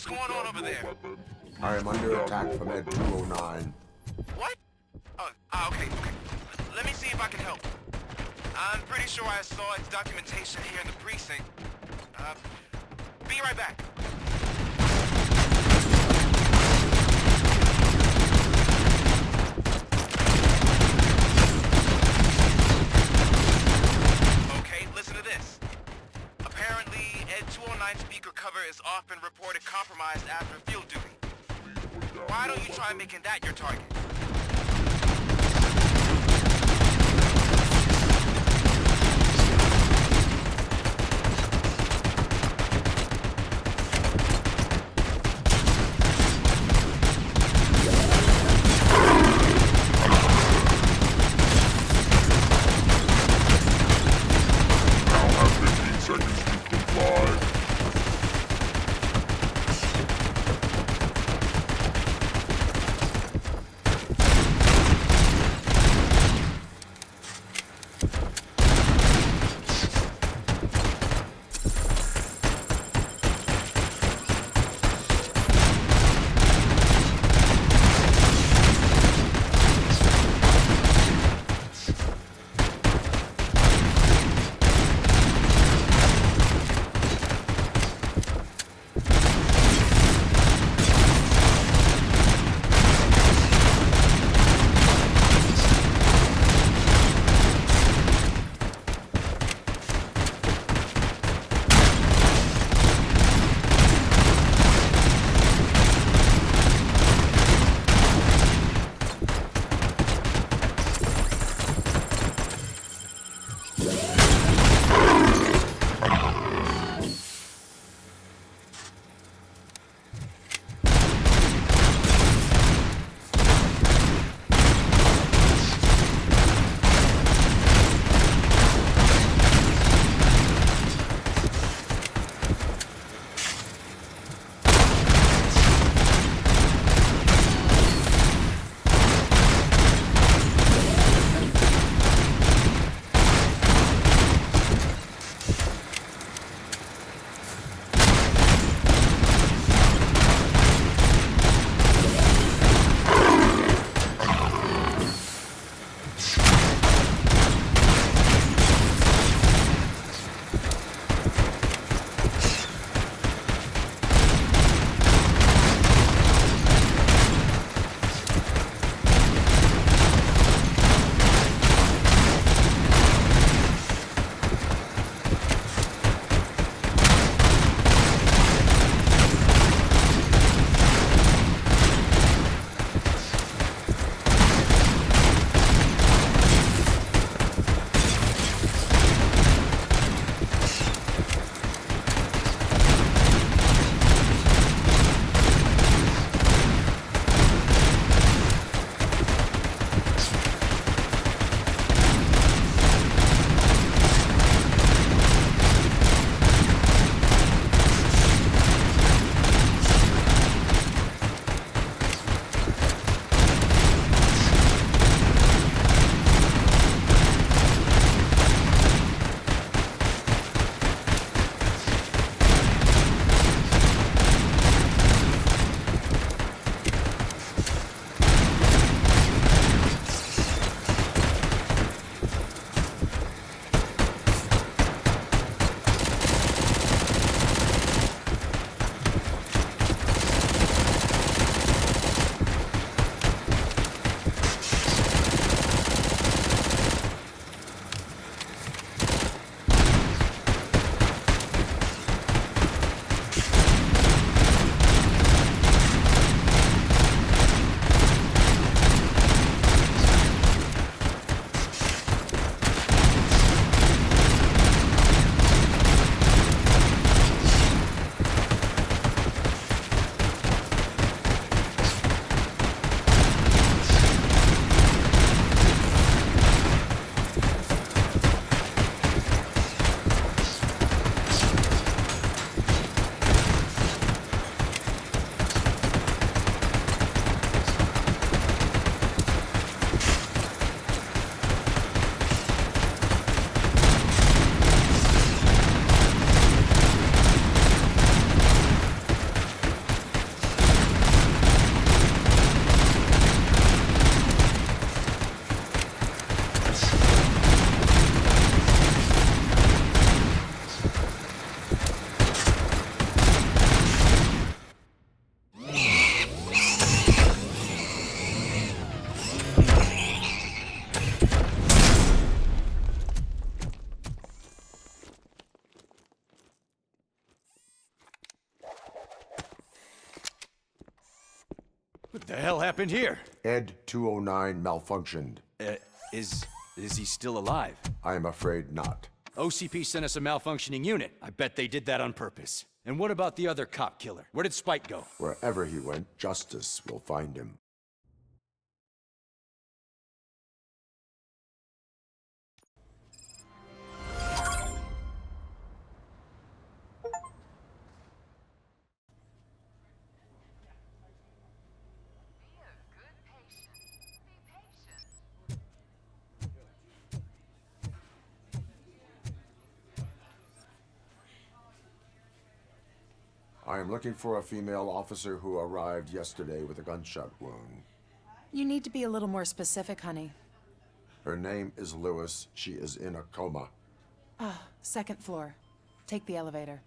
going on over there? I am under attack from Ed 209. What? Oh, okay. Let me see if I can help. I'm pretty sure I saw its documentation here in the precinct. Be right back. Okay, listen to this. Apparently, Ed 209 speaker cover is often reported compromised after field duty. Why don't you try making that your target? The hell happened here? Ed 209 malfunctioned. Is he still alive? I am afraid not. OCP sent us a malfunctioning unit. I bet they did that on purpose. And what about the other cop killer? Where did Spike go? Wherever he went, justice will find him. I am looking for a female officer who arrived yesterday with a gunshot wound. You need to be a little more specific, honey. Her name is Lewis. She is in a coma. Second floor. Take the elevator.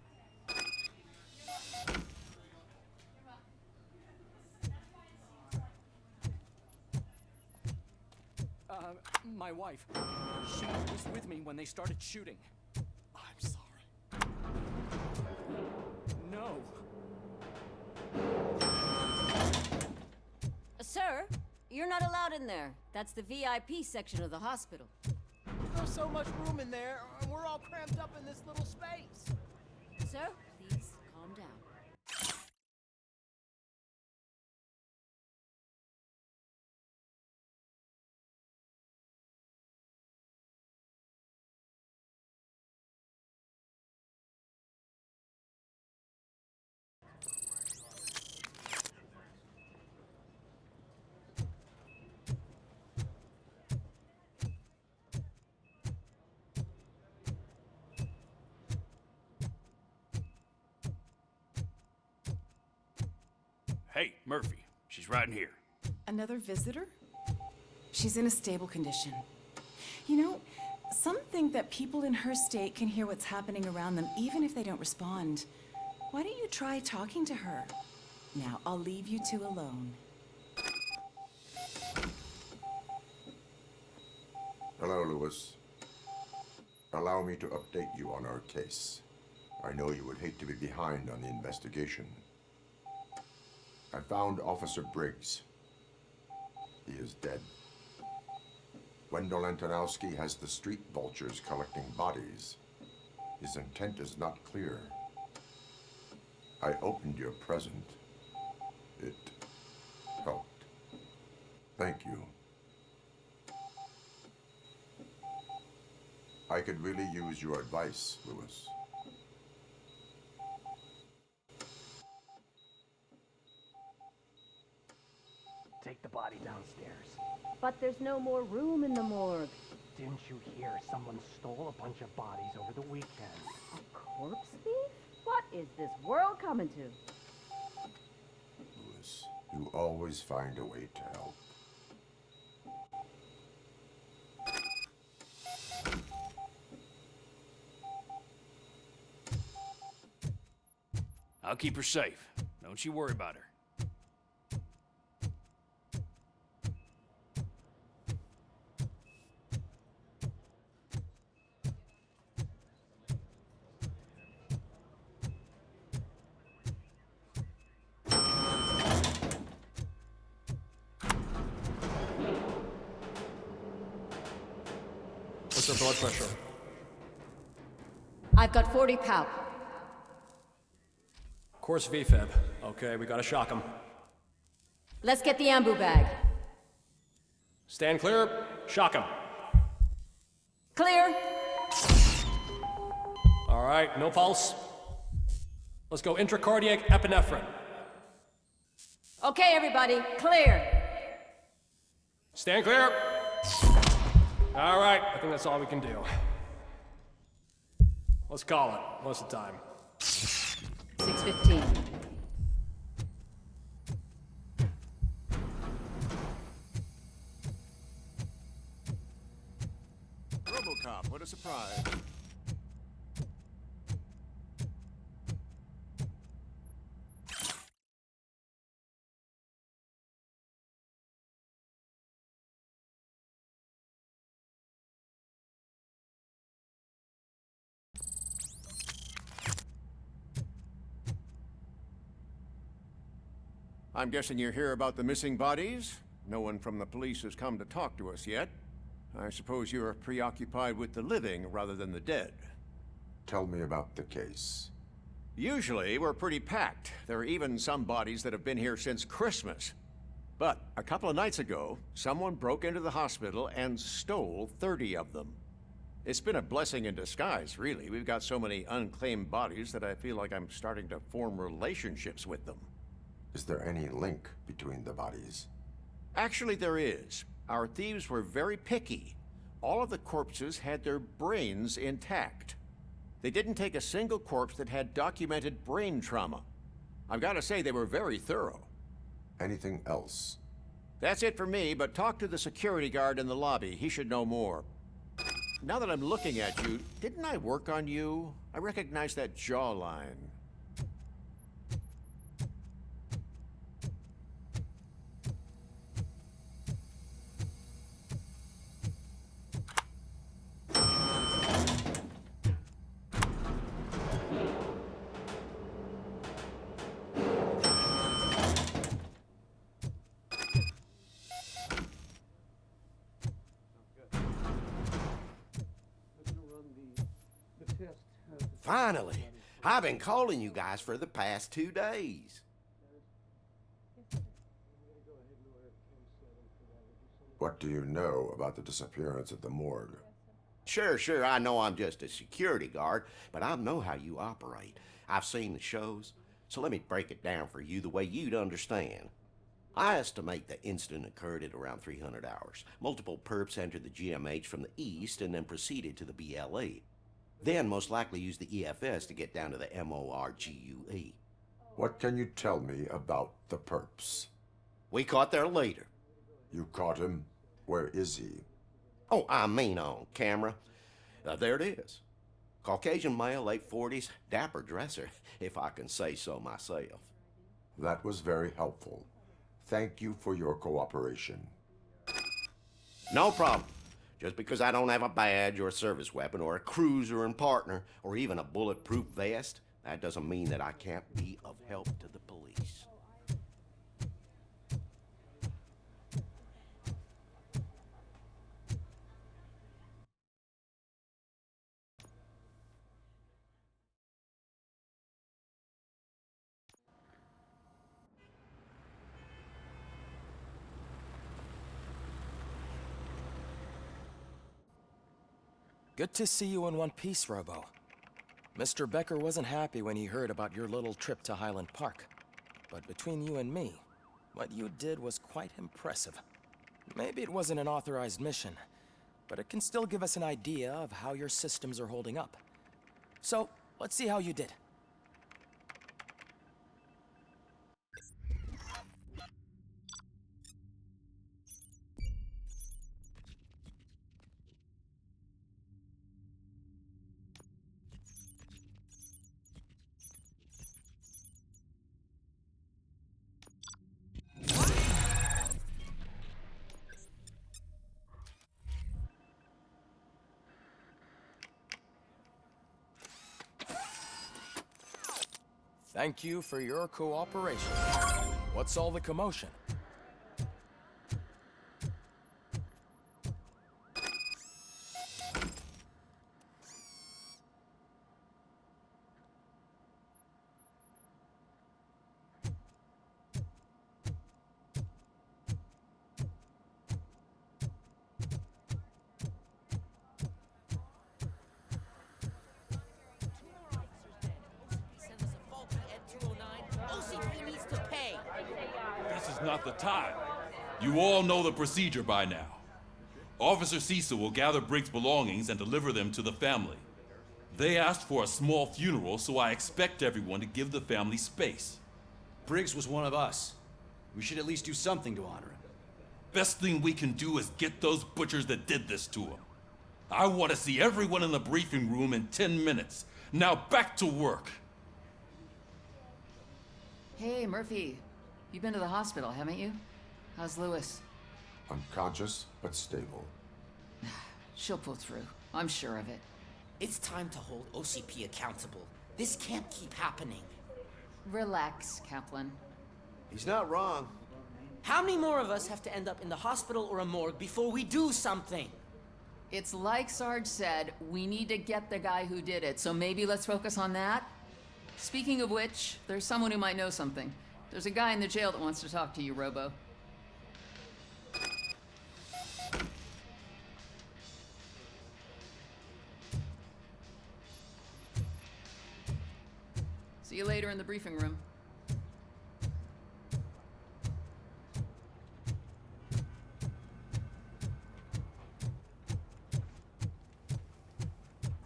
My wife. She was with me when they started shooting. I'm sorry. No. Sir, you're not allowed in there. That's the VIP section of the hospital. There's so much room in there, and we're all cramped up in this little space. Sir, please calm down. Hey, Murphy. She's right in here. Another visitor? She's in a stable condition. You know, some think that people in her state can hear what's happening around them even if they don't respond. Why don't you try talking to her? Now, I'll leave you two alone. Hello, Lewis. Allow me to update you on our case. I know you would hate to be behind on the investigation. I found Officer Briggs. He is dead. Wendell Antonowski has the street vultures collecting bodies. His intent is not clear. I opened your present. It helped. Thank you. I could really use your advice, Lewis. Take the body downstairs. But there's no more room in the morgue. Didn't you hear someone stole a bunch of bodies over the weekend? A corpse thief? What is this world coming to? Lewis, you always find a way to help. I'll keep her safe. Don't you worry about her. What's her blood pressure? I've got 40 pow. Course VFib. Okay, we gotta shock him. Let's get the ambu bag. Stand clear. Shock him. Clear. All right, no pulse. Let's go intracardiac epinephrine. Okay, everybody, clear. Stand clear. All right, I think that's all we can do. Let's call it. What's the time? 6:15. Robocop, what a surprise. I'm guessing you're here about the missing bodies? No one from the police has come to talk to us yet. I suppose you're preoccupied with the living rather than the dead. Tell me about the case. Usually, we're pretty packed. There are even some bodies that have been here since Christmas. But a couple of nights ago, someone broke into the hospital and stole 30 of them. It's been a blessing in disguise, really. We've got so many unclaimed bodies that I feel like I'm starting to form relationships with them. Is there any link between the bodies? Actually, there is. Our thieves were very picky. All of the corpses had their brains intact. They didn't take a single corpse that had documented brain trauma. I've got to say, they were very thorough. Anything else? That's it for me, but talk to the security guard in the lobby. He should know more. Now that I'm looking at you, didn't I work on you? I recognize that jawline. Finally! I've been calling you guys for the past 2 days. What do you know about the disappearance at the morgue? Sure, I know I'm just a security guard, but I know how you operate. I've seen the shows, so let me break it down for you the way you'd understand. I estimate the incident occurred at around 300 hours. Multiple perps entered the GMH from the east and then proceeded to the BLE. Then most likely used the EFS to get down to the MORGUE. What can you tell me about the perps? We caught their leader. You caught him? Where is he? Oh, I mean on camera. There it is. Caucasian male, late 40s, dapper dresser, if I can say so myself. That was very helpful. Thank you for your cooperation. No problem. Just because I don't have a badge or a service weapon or a cruiser and partner or even a bulletproof vest, that doesn't mean that I can't be of help to the police. Good to see you in one piece, Robo. Mr. Becker wasn't happy when he heard about your little trip to Highland Park. But between you and me, what you did was quite impressive. Maybe it wasn't an authorized mission, but it can still give us an idea of how your systems are holding up. So, let's see how you did. Thank you for your cooperation. What's all the commotion? Not the time. You all know the procedure by now. Officer Cecil will gather Briggs' belongings and deliver them to the family. They asked for a small funeral, so I expect everyone to give the family space. Briggs was one of us. We should at least do something to honor him. Best thing we can do is get those butchers that did this to him. I want to see everyone in the briefing room in 10 minutes. Now back to work. Hey, Murphy. You've been to the hospital, haven't you? How's Lewis? Unconscious, but stable. She'll pull through. I'm sure of it. It's time to hold OCP accountable. This can't keep happening. Relax, Kaplan. He's not wrong. How many more of us have to end up in the hospital or a morgue before we do something? It's like Sarge said, we need to get the guy who did it, so maybe let's focus on that. Speaking of which, there's someone who might know something. There's a guy in the jail that wants to talk to you, Robo. See you later in the briefing room.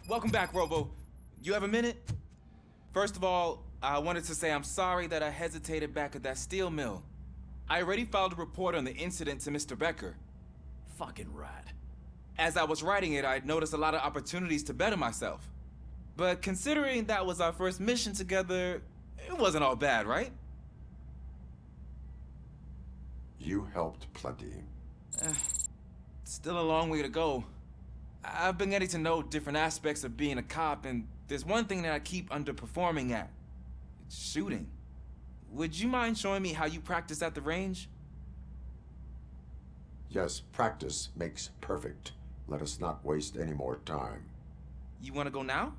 Welcome back, Robo. You have a minute? First of all, I wanted to say I'm sorry that I hesitated back at that steel mill. I already filed a report on the incident to Mr. Becker. Fucking rat. As I was writing it, I'd noticed a lot of opportunities to better myself. But considering that was our first mission together, it wasn't all bad, right? You helped plenty. Still a long way to go. I've been getting to know different aspects of being a cop, and there's one thing that I keep underperforming at. It's shooting. Would you mind showing me how you practice at the range? Yes, practice makes perfect. Let us not waste any more time. You want to go now?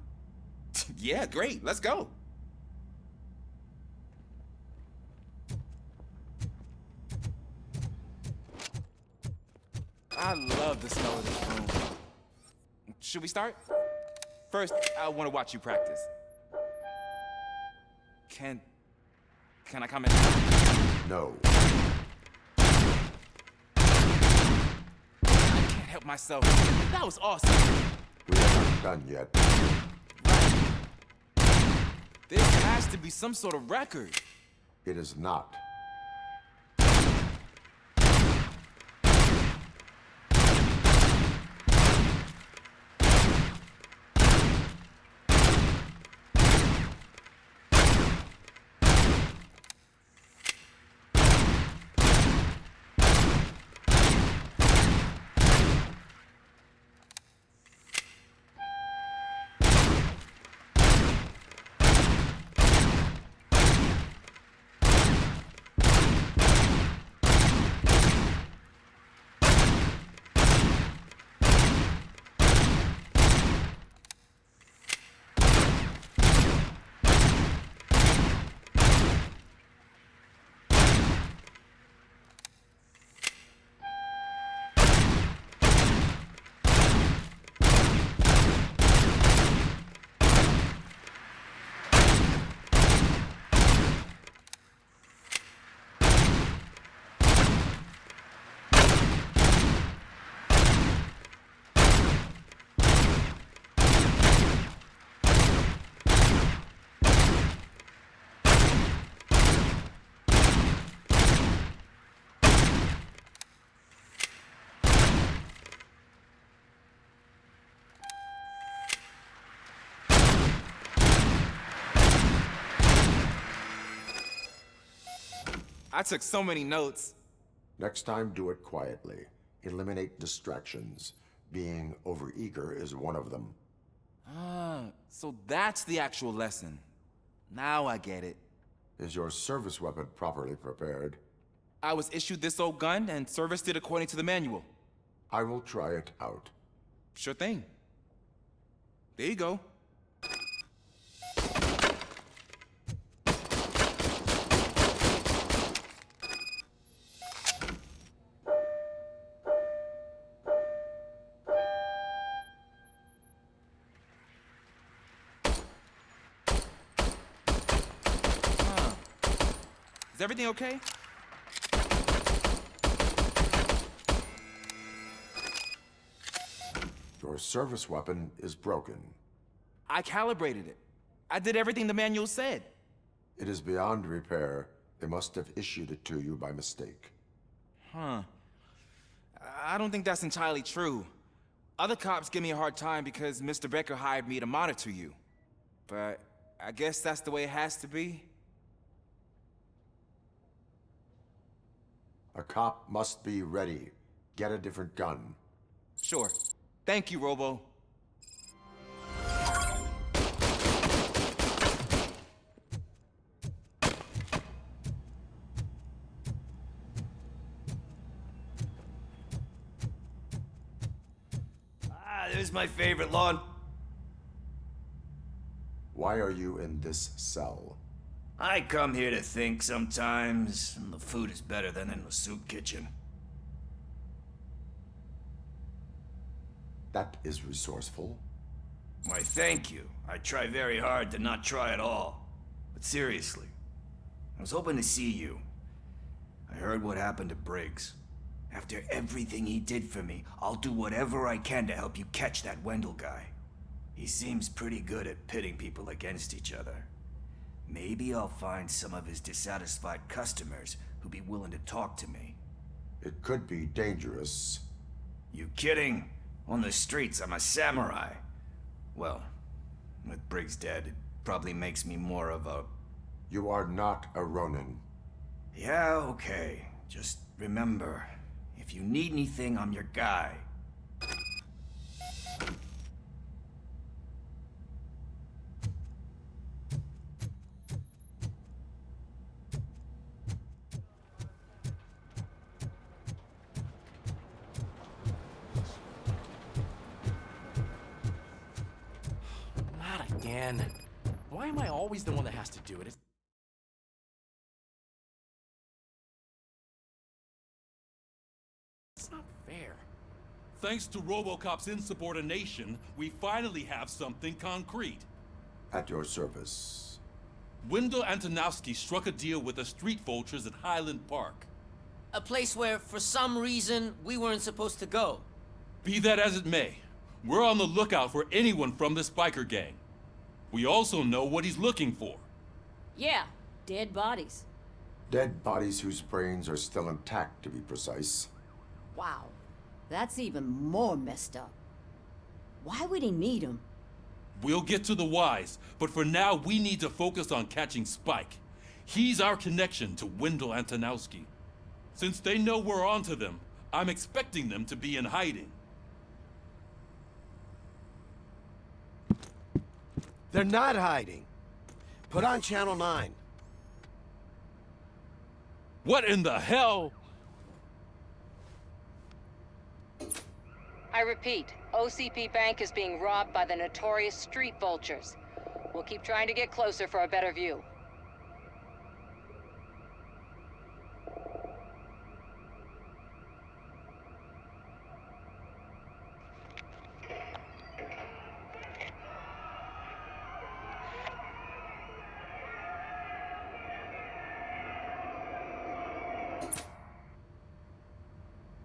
Yeah, great. Let's go. I love the smell of this room. Should we start? First, I want to watch you practice. Can I come in? No. I can't help myself. That was awesome. We are not done yet. This has to be some sort of record. It is not. I took so many notes. Next time, do it quietly. Eliminate distractions. Being overeager is one of them. Ah, so that's the actual lesson. Now I get it. Is your service weapon properly prepared? I was issued this old gun and serviced it according to the manual. I will try it out. Sure thing. There you go. Is everything okay? Your service weapon is broken. I calibrated it. I did everything the manual said. It is beyond repair. They must have issued it to you by mistake. Huh. I don't think that's entirely true. Other cops give me a hard time because Mr. Becker hired me to monitor you. But I guess that's the way it has to be. A cop must be ready. Get a different gun. Sure. Thank you, Robo. is my favorite lawn. Why are you in this cell? I come here to think sometimes, and the food is better than in the soup kitchen. That is resourceful. Why, thank you. I try very hard to not try at all. But seriously, I was hoping to see you. I heard what happened to Briggs. After everything he did for me, I'll do whatever I can to help you catch that Wendell guy. He seems pretty good at pitting people against each other. Maybe I'll find some of his dissatisfied customers who'd be willing to talk to me. It could be dangerous. You kidding? On the streets, I'm a samurai. Well, with Briggs dead, it probably makes me more of a... You are not a Ronin. Yeah, okay. Just remember, if you need anything, I'm your guy. Not again. Why am I always the one that has to do it? It's not fair. Thanks to Robocop's insubordination, we finally have something concrete. At your service. Wendell Antonowski struck a deal with the street vultures at Highland Park. A place where, for some reason, we weren't supposed to go. Be that as it may, we're on the lookout for anyone from this biker gang. We also know what he's looking for. Yeah, dead bodies. Dead bodies whose brains are still intact, to be precise. Wow, that's even more messed up. Why would he need them? We'll get to the whys, but for now we need to focus on catching Spike. He's our connection to Wendell Antonowski. Since they know we're onto them, I'm expecting them to be in hiding. They're not hiding. Put on Channel 9. What in the hell? I repeat, OCP Bank is being robbed by the notorious street vultures. We'll keep trying to get closer for a better view.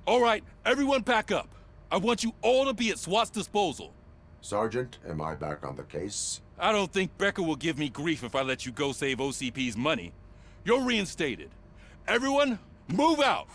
All right, everyone back up. I want you all to be at SWAT's disposal. Sergeant, am I back on the case? I don't think Becker will give me grief if I let you go save OCP's money. You're reinstated. Everyone, move out!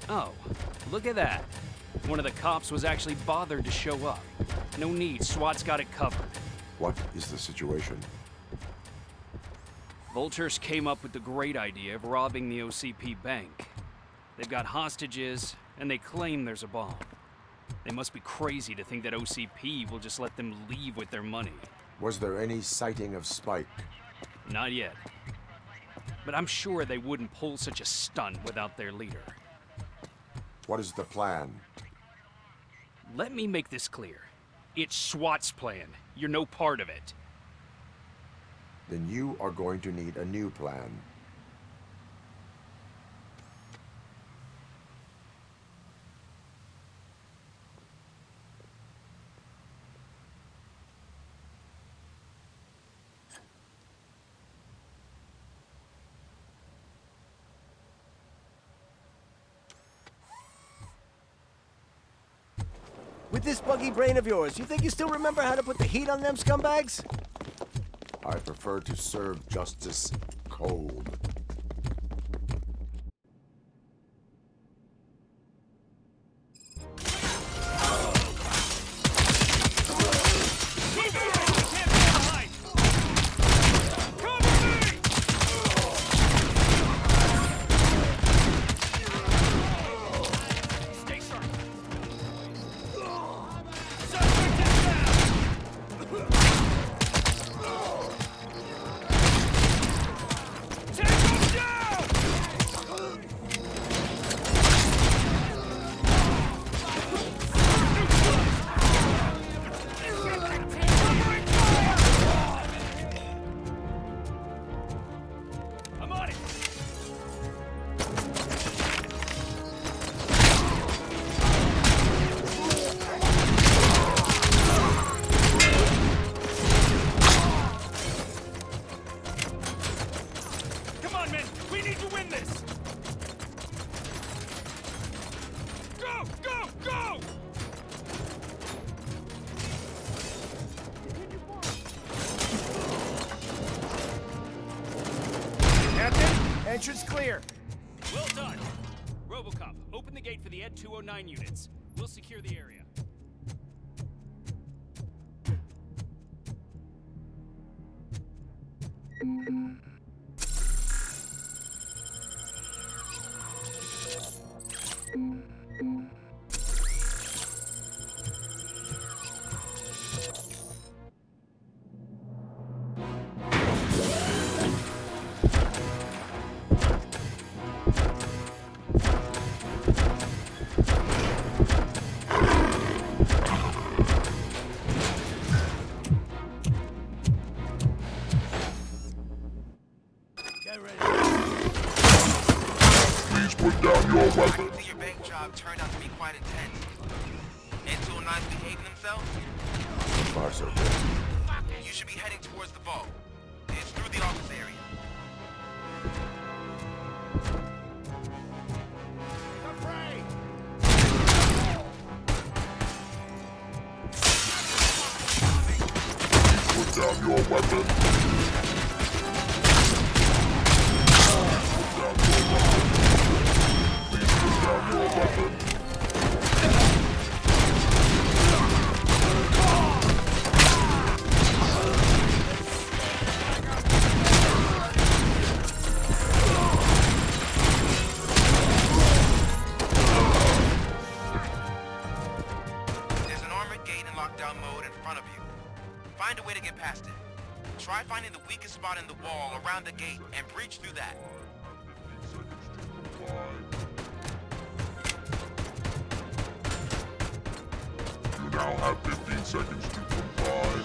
Oh, look at that. One of the cops was actually bothered to show up. No need, SWAT's got it covered. What is the situation? Vultures came up with the great idea of robbing the OCP bank. They've got hostages, and they claim there's a bomb. They must be crazy to think that OCP will just let them leave with their money. Was there any sighting of Spike? Not yet. But I'm sure they wouldn't pull such a stunt without their leader. What is the plan? Let me make this clear. It's SWAT's plan. You're no part of it. Then you are going to need a new plan. With this buggy brain of yours, you think you still remember how to put the heat on them scumbags? I prefer to serve justice cold. Entrance clear. Well done. Robocop, open the gate for the Ed 209 units. We'll secure the area. Please put down your I weapon. can see your bank job turned out to be quite intense. N209's behaving themselves? Far so good. You should be heading towards the vault. It's through the office area. Put down your weapon. Please put down your weapon. There's an armored gate in lockdown mode in front of you. Find a way to get past it. Try finding the weakest spot in the wall around the gate and breach through that. You now have 15 seconds to comply.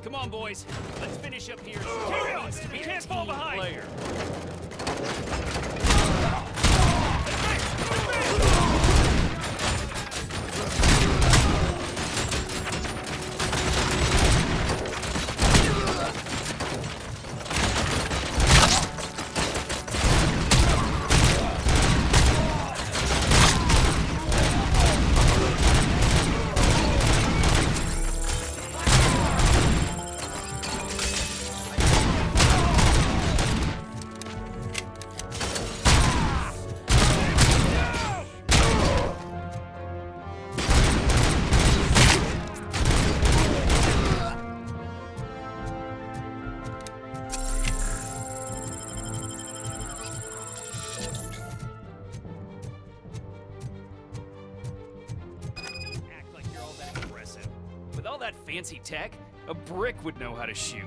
Come on, boys. Let's finish up here. We can't fall behind. With all that fancy tech, a brick would know how to shoot.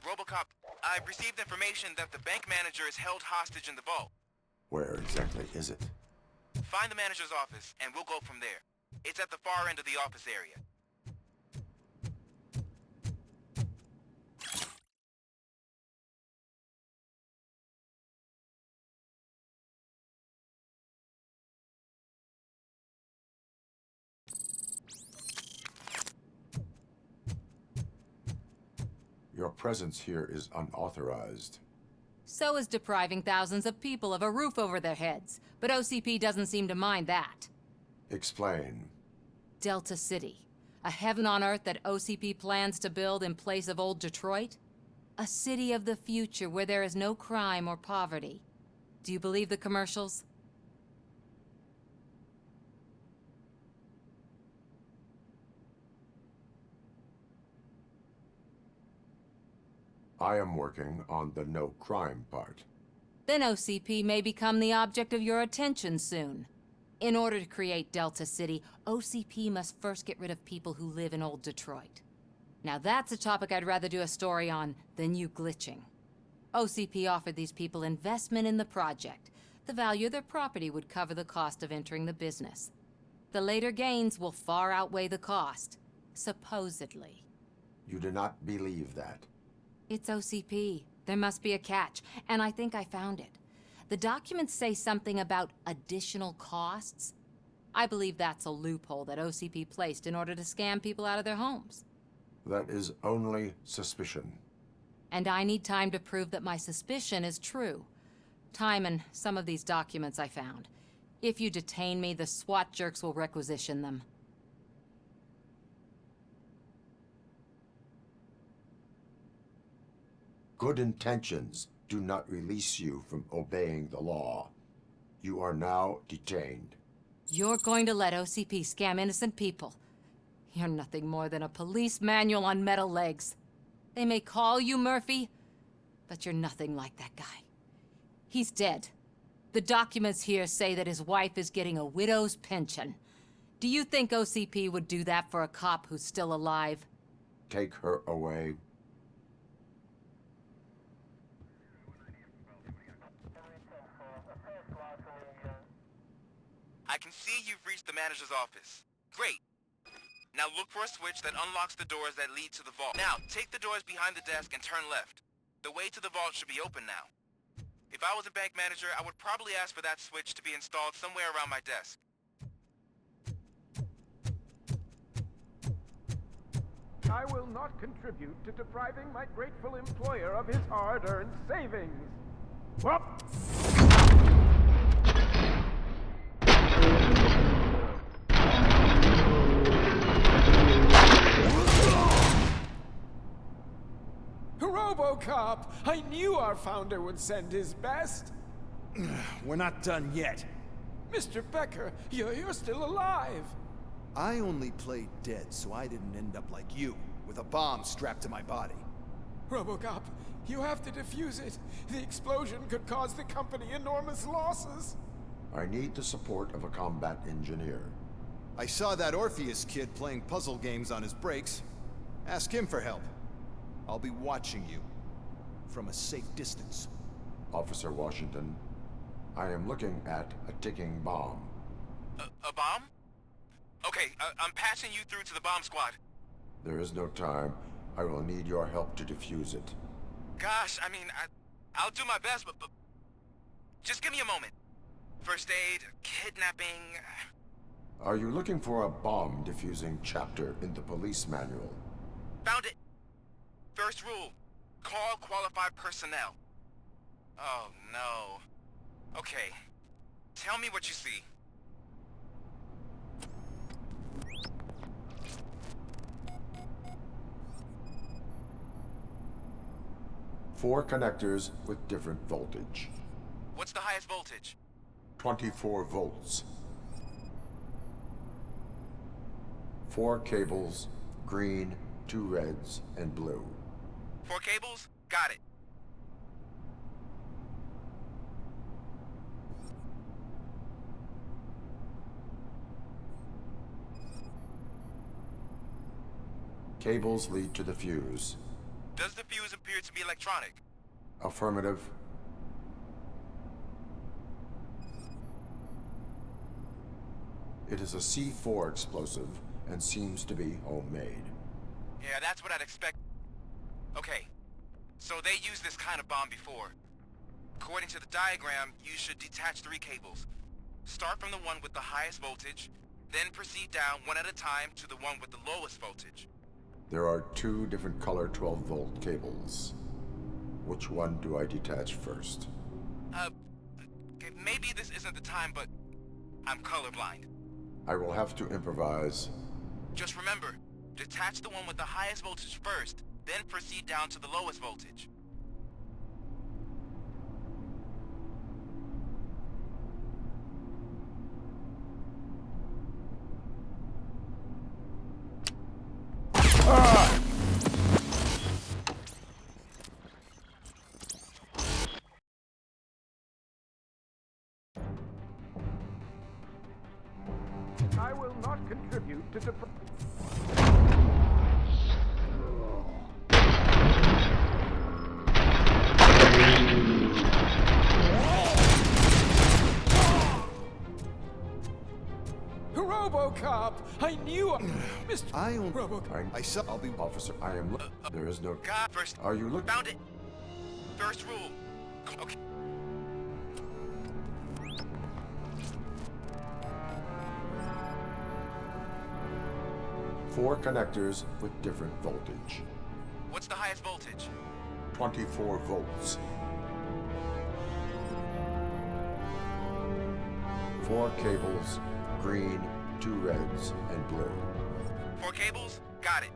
Robocop, I've received information that the bank manager is held hostage in the vault. Where exactly is it? Find the manager's office, and we'll go from there. It's at the far end of the office area. Your presence here is unauthorized. So is depriving thousands of people of a roof over their heads. But OCP doesn't seem to mind that. Explain. Delta City. A heaven on earth that OCP plans to build in place of old Detroit? A city of the future where there is no crime or poverty. Do you believe the commercials? I am working on the no crime part. Then OCP may become the object of your attention soon. In order to create Delta City, OCP must first get rid of people who live in old Detroit. Now that's a topic I'd rather do a story on than you glitching. OCP offered these people investment in the project. The value of their property would cover the cost of entering the business. The later gains will far outweigh the cost, supposedly. You do not believe that. It's OCP. There must be a catch, and I think I found it. The documents say something about additional costs. I believe that's a loophole that OCP placed in order to scam people out of their homes. That is only suspicion. And I need time to prove that my suspicion is true. Time and some of these documents I found. If you detain me, the SWAT jerks will requisition them. Good intentions do not release you from obeying the law. You are now detained. You're going to let OCP scam innocent people. You're nothing more than a police manual on metal legs. They may call you Murphy, but you're nothing like that guy. He's dead. The documents here say that his wife is getting a widow's pension. Do you think OCP would do that for a cop who's still alive? Take her away. I can see you've reached the manager's office. Great. Now look for a switch that unlocks the doors that lead to the vault. Now, take the doors behind the desk and turn left. The way to the vault should be open now. If I was a bank manager, I would probably ask for that switch to be installed somewhere around my desk. I will not contribute to depriving my grateful employer of his hard-earned savings. Whoop! Robocop! I knew our founder would send his best. We're not done yet. Mr. Becker, you're still alive. I only played dead so I didn't end up like you, with a bomb strapped to my body. Robocop, you have to defuse it. The explosion could cause the company enormous losses. I need the support of a combat engineer. I saw that Orpheus kid playing puzzle games on his breaks. Ask him for help. I'll be watching you from a safe distance. Officer Washington, I am looking at a ticking bomb. A bomb? Okay, I'm passing you through to the bomb squad. There is no time. I will need your help to defuse it. Gosh, I mean, I'll do my best, but just give me a moment. First aid, kidnapping... Are you looking for a bomb defusing chapter in the police manual? Found it. First rule, call qualified personnel. Oh, no. Okay, tell me what you see. Four connectors with different voltage. What's the highest voltage? 24 volts. 4 cables, green, 2 reds, and blue. 4 cables? Got it. Cables lead to the fuse. Does the fuse appear to be electronic. Affirmative. It is a C4 explosive and seems to be homemade. Yeah, that's what I'd expect. Okay, so they used this kind of bomb before. According to the diagram, you should detach 3 cables. Start from the one with the highest voltage, then proceed down one at a time to the one with the lowest voltage. There are 2 different color 12-volt cables. Which one do I detach first? Okay, maybe this isn't the time, but I'm colorblind. I will have to improvise. Just remember, detach the one with the highest voltage first, then proceed down to the lowest voltage. I will not contribute to Robocop! I knew Mr. I own Robocop. I saw. I'll be. Officer, I am. There is no. God, first. Are you looking? Found it. First rule. Okay. Four connectors with different voltage. What's the highest voltage? 24 volts. 4 cables, green, 2 reds, and blue. 4 cables? Got it.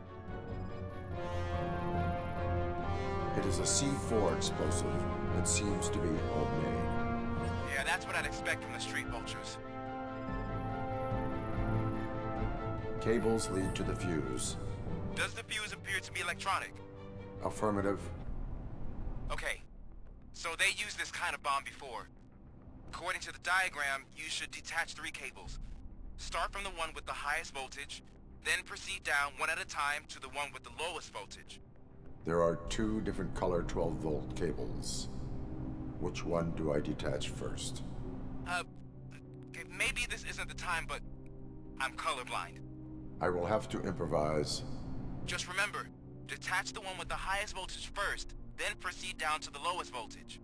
It is a C4 explosive and seems to be homemade. Yeah, that's what I'd expect from the street vultures. Cables lead to the fuse. Does the fuse appear to be electronic? Affirmative. Okay, so they used this kind of bomb before. According to the diagram, you should detach 3 cables. Start from the one with the highest voltage, then proceed down one at a time to the one with the lowest voltage. There are 2 different color 12-volt cables. Which one do I detach first? Okay, maybe this isn't the time, but I'm colorblind. I will have to improvise. Just remember, detach the one with the highest voltage first, then proceed down to the lowest voltage.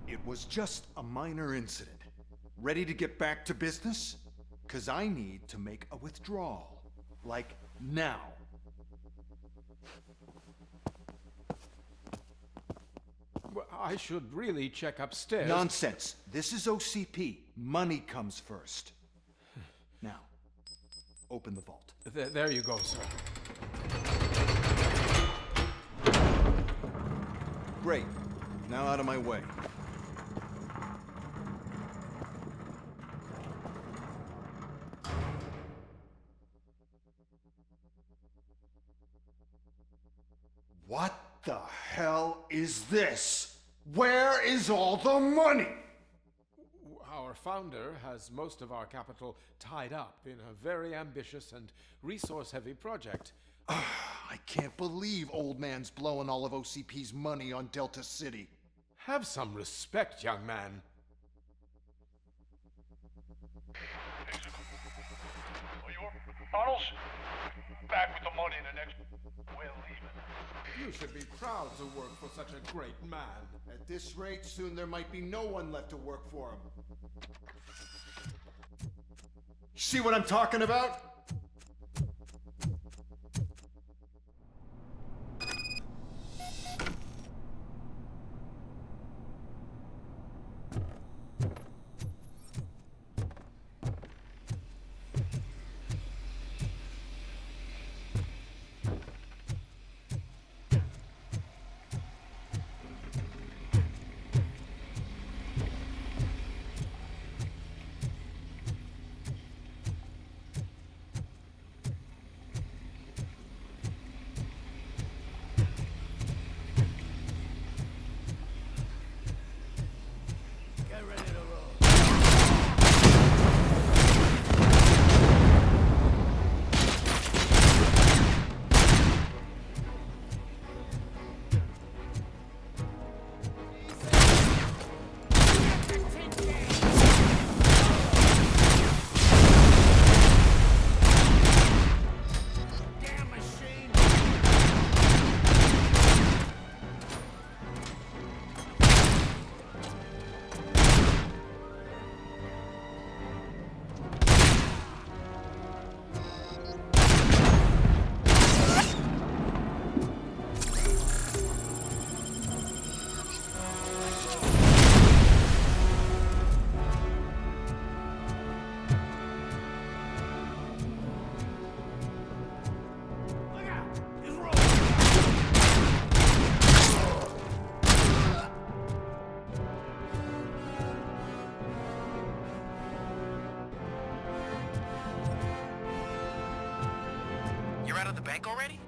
It was just a minor incident. Ready to get back to business? 'Cause I need to make a withdrawal. Like now. Well, I should really check upstairs. Nonsense. This is OCP. Money comes first. Now, open the vault. There you go, sir. Great. Now out of my way. What the hell is this? Where is all the money? Our founder has most of our capital tied up in a very ambitious and resource-heavy project. I can't believe old man's blowing all of OCP's money on Delta City. Have some respect, young man. Bottles? Back with the money in the next... We're leaving. You should be proud to work for such a great man. At this rate, soon there might be no one left to work for him. See what I'm talking about? of the bank already?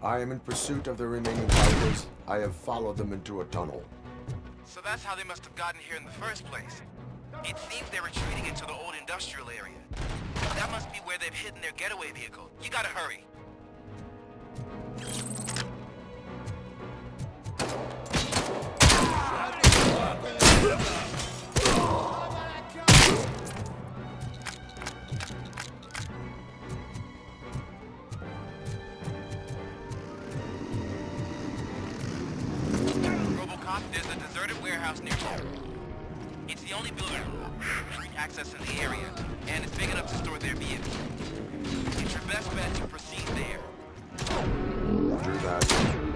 I am in pursuit of the remaining fighters. I have followed them into a tunnel. So that's how they must have gotten here in the first place. It seems they're retreating into the old industrial area. That must be where they've hidden their getaway vehicle. You gotta hurry. Robocop, there's a deserted warehouse nearby. It's the only building with street access in the area, and it's big enough to store their vehicles. It's your best bet to proceed there. Do that.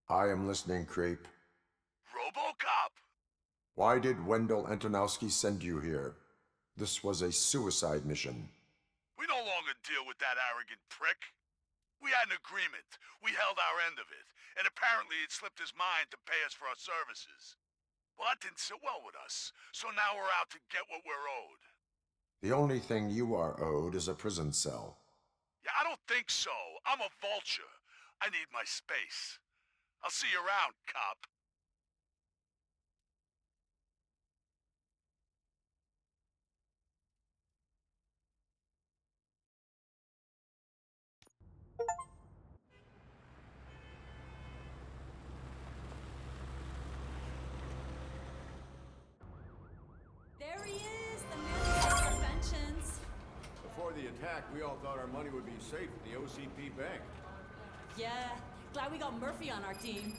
I am listening, Creep. Robocop! Why did Wendell Antonowski send you here? This was a suicide mission. We no longer deal with that arrogant prick. We had an agreement. We held our end of it. And apparently it slipped his mind to pay us for our services. Well, that didn't sit well with us. So now we're out to get what we're owed. The only thing you are owed is a prison cell. Yeah, I don't think so. I'm a vulture. I need my space. I'll see you around, cop. There he is, the man of interventions. Before the attack, we all thought our money would be safe at the OCP bank. Yeah, glad we got Murphy on our team.